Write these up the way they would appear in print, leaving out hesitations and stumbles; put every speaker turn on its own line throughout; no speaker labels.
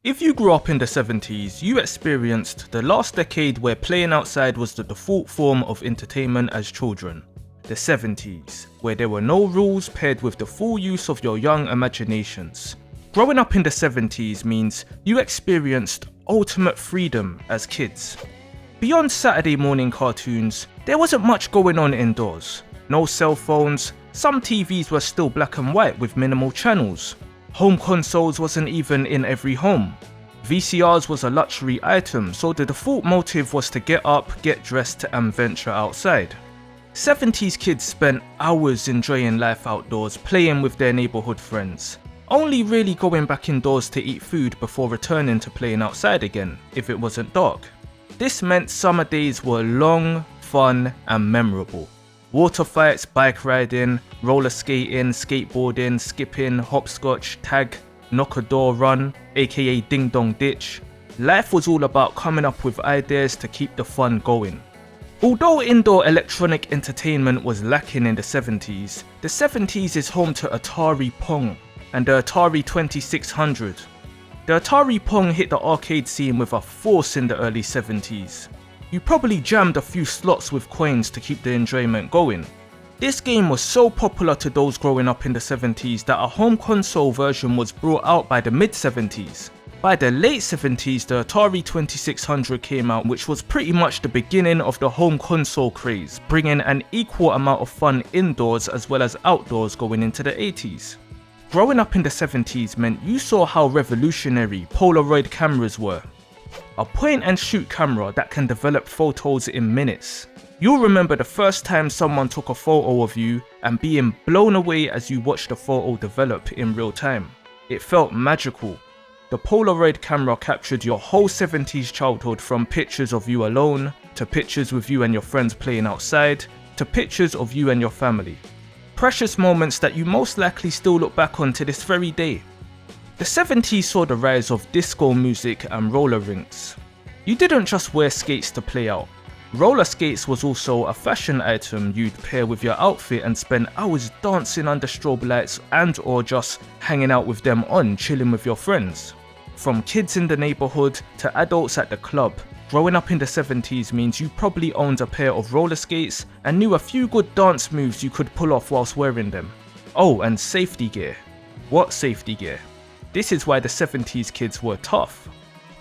If you grew up in the 70s, you experienced the last decade where playing outside was the default form of entertainment as children. The 70s, where there were no rules paired with the full use of your young imaginations. Growing up in the 70s means you experienced ultimate freedom as kids. Beyond Saturday morning cartoons, there wasn't much going on indoors. No cell phones, some TVs were still black and white with minimal channels. Home consoles wasn't even in every home. VCRs was a luxury item, so the default motive was to get up, get dressed and venture outside. 70s kids spent hours enjoying life outdoors, playing with their neighbourhood friends, only really going back indoors to eat food before returning to playing outside again, if it wasn't dark. This meant summer days were long, fun and memorable. Water fights, bike riding, roller skating, skateboarding, skipping, hopscotch, tag, knock a door run, aka ding dong ditch. Life was all about coming up with ideas to keep the fun going. Although indoor electronic entertainment was lacking in the 70s is home to Atari Pong and the Atari 2600. The Atari Pong hit the arcade scene with a force in the early 70s. You probably jammed a few slots with coins to keep the enjoyment going. This game was so popular to those growing up in the 70s that a home console version was brought out by the mid-70s. By the late 70s, the Atari 2600 came out, which was pretty much the beginning of the home console craze, bringing an equal amount of fun indoors as well as outdoors going into the 80s. Growing up in the 70s meant you saw how revolutionary Polaroid cameras were. A point and shoot camera that can develop photos in minutes. You'll remember the first time someone took a photo of you and being blown away as you watched the photo develop in real time. It felt magical. The Polaroid camera captured your whole 70s childhood, from pictures of you alone, to pictures with you and your friends playing outside, to pictures of you and your family. Precious moments that you most likely still look back on to this very day. The 70s saw the rise of disco music and roller rinks. You didn't just wear skates to play out. Roller skates was also a fashion item you'd pair with your outfit and spend hours dancing under strobe lights and or just hanging out with them on, chilling with your friends. From kids in the neighbourhood to adults at the club, growing up in the 70s means you probably owned a pair of roller skates and knew a few good dance moves you could pull off whilst wearing them. Oh, and safety gear. What safety gear? This is why the 70s kids were tough.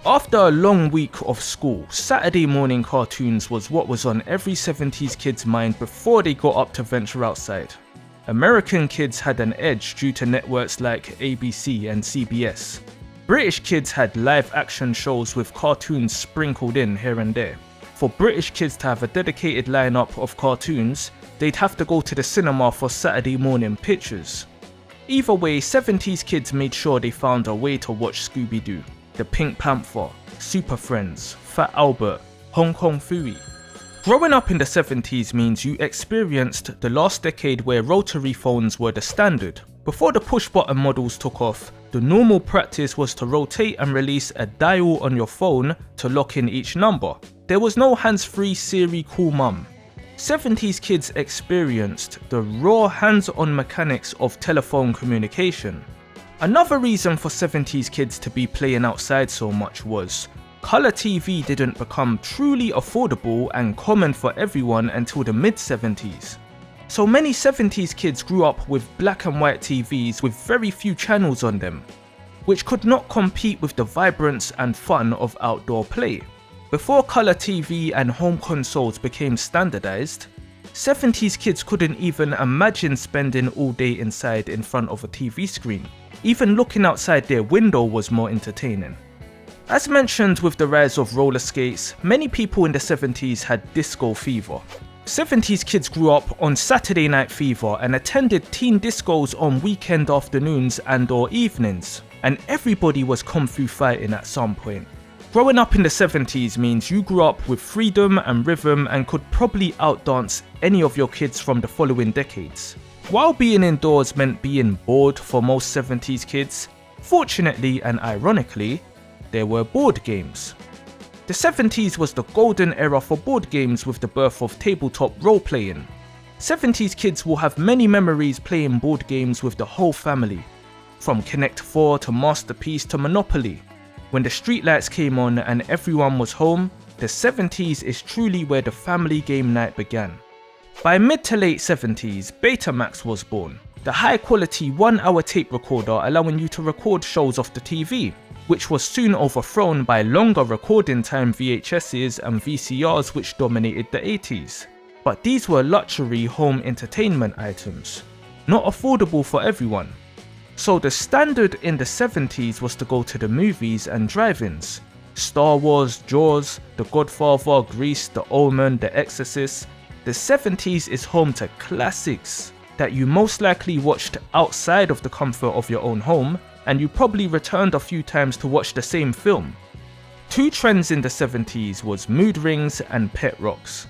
After a long week of school, Saturday morning cartoons was what was on every 70s kid's mind before they got up to venture outside. American kids had an edge due to networks like ABC and CBS. British kids had live action shows with cartoons sprinkled in here and there. For British kids to have a dedicated lineup of cartoons, they'd have to go to the cinema for Saturday morning pictures. Either way, 70s kids made sure they found a way to watch Scooby-Doo, The Pink Panther, Super Friends, Fat Albert, Hong Kong Phooey. Growing up in the 70s means you experienced the last decade where rotary phones were the standard. Before the push-button models took off, the normal practice was to rotate and release a dial on your phone to lock in each number. There was no hands-free Siri Cool Mum. 70s kids experienced the raw hands-on mechanics of telephone communication. Another reason for 70s kids to be playing outside so much was colour TV didn't become truly affordable and common for everyone until the mid-70s. So many 70s kids grew up with black and white TVs with very few channels on them, which could not compete with the vibrance and fun of outdoor play. Before colour TV and home consoles became standardised, 70s kids couldn't even imagine spending all day inside in front of a TV screen. Even looking outside their window was more entertaining. As mentioned with the rise of roller skates, many people in the 70s had disco fever. 70s kids grew up on Saturday Night Fever and attended teen discos on weekend afternoons and or evenings, and everybody was kung fu fighting at some point. Growing up in the 70s means you grew up with freedom and rhythm and could probably outdance any of your kids from the following decades. While being indoors meant being bored for most 70s kids, fortunately and ironically, there were board games. The 70s was the golden era for board games with the birth of tabletop role-playing. 70s kids will have many memories playing board games with the whole family, from Connect 4 to Masterpiece to Monopoly. When the streetlights came on and everyone was home, the 70s is truly where the family game night began. By mid to late 70s, Betamax was born, the high quality 1-hour tape recorder allowing you to record shows off the TV, which was soon overthrown by longer recording time VHSs and VCRs which dominated the 80s. But these were luxury home entertainment items, not affordable for everyone. So the standard in the 70s was to go to the movies and drive-ins. Star Wars, Jaws, The Godfather, Grease, The Omen, The Exorcist. The 70s is home to classics that you most likely watched outside of the comfort of your own home, and you probably returned a few times to watch the same film. Two trends in the 70s was mood rings and pet rocks.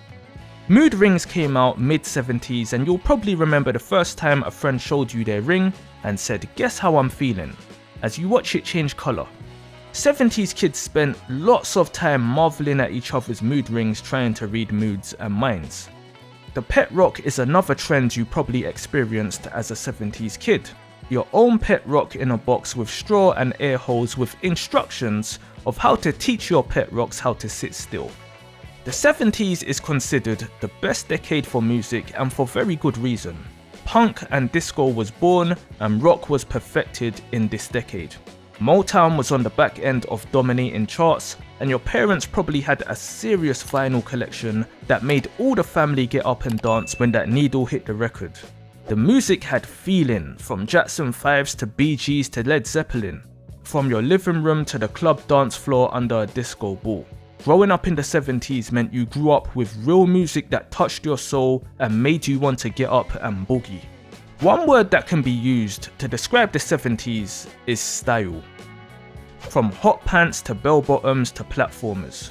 Mood rings came out mid-70s, and you'll probably remember the first time a friend showed you their ring and said, "Guess how I'm feeling," as you watch it change colour. 70s kids spent lots of time marvelling at each other's mood rings, trying to read moods and minds. The pet rock is another trend you probably experienced as a 70s kid. Your own pet rock in a box with straw and air holes with instructions of how to teach your pet rocks how to sit still. The 70s is considered the best decade for music, and for very good reason. Punk and disco was born and rock was perfected in this decade. Motown was on the back end of dominating charts, and your parents probably had a serious vinyl collection that made all the family get up and dance when that needle hit the record. The music had feeling, from Jackson 5s to Bee Gees to Led Zeppelin, from your living room to the club dance floor under a disco ball. Growing up in the 70s meant you grew up with real music that touched your soul and made you want to get up and boogie. One word that can be used to describe the 70s is style. From hot pants to bell bottoms to platformers.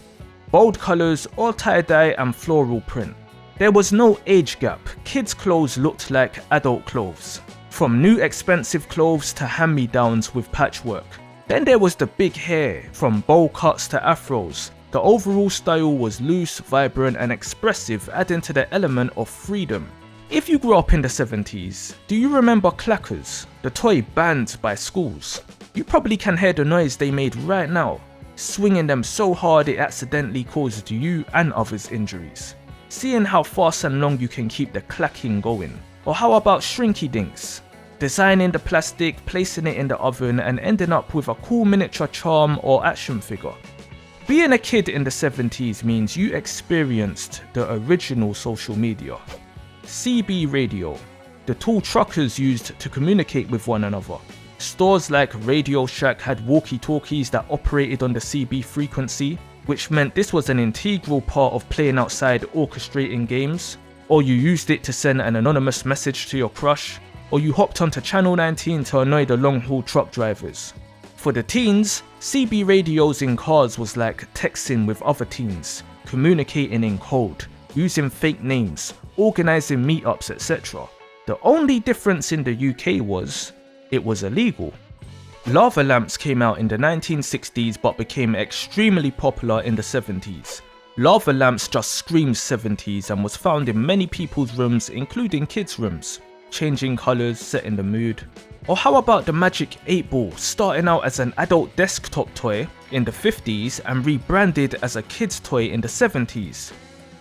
Bold colours, all tie-dye and floral print. There was no age gap. Kids' clothes looked like adult clothes. From new expensive clothes to hand-me-downs with patchwork. Then there was the big hair, from bowl cuts to afros. The overall style was loose, vibrant and expressive, adding to the element of freedom. If you grew up in the 70s, do you remember Clackers, the toy banned by schools? You probably can hear the noise they made right now, swinging them so hard it accidentally caused you and others injuries. Seeing how fast and long you can keep the clacking going. Or how about Shrinky Dinks? Designing the plastic, placing it in the oven and ending up with a cool miniature charm or action figure. Being a kid in the 70s means you experienced the original social media. CB radio, the tool truckers used to communicate with one another. Stores like Radio Shack had walkie-talkies that operated on the CB frequency, which meant this was an integral part of playing outside orchestrating games. Or you used it to send an anonymous message to your crush, or you hopped onto Channel 19 to annoy the long-haul truck drivers. For the teens, CB radios in cars was like texting with other teens, communicating in code, using fake names, organising meetups, etc. The only difference in the UK was, it was illegal. Lava lamps came out in the 1960s but became extremely popular in the 70s. Lava lamps just screams 70s and was found in many people's rooms, including kids' rooms, changing colours, setting the mood. Or how about the Magic 8 Ball, starting out as an adult desktop toy in the 50s and rebranded as a kid's toy in the 70s,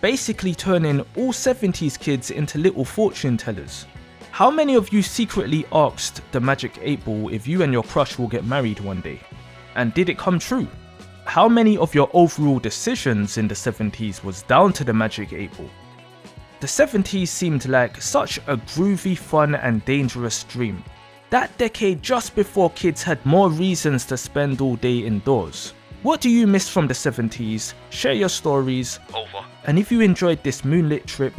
basically turning all 70s kids into little fortune tellers. How many of you secretly asked the Magic 8 Ball if you and your crush will get married one day? And did it come true? How many of your overall decisions in the 70s was down to the Magic 8 Ball? The 70s seemed like such a groovy, fun and dangerous dream. That decade just before kids had more reasons to spend all day indoors. What do you miss from the 70s? Share your stories. Over. And if you enjoyed this moonlit trip,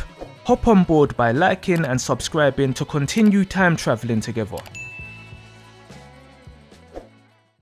hop on board by liking and subscribing to continue time traveling together.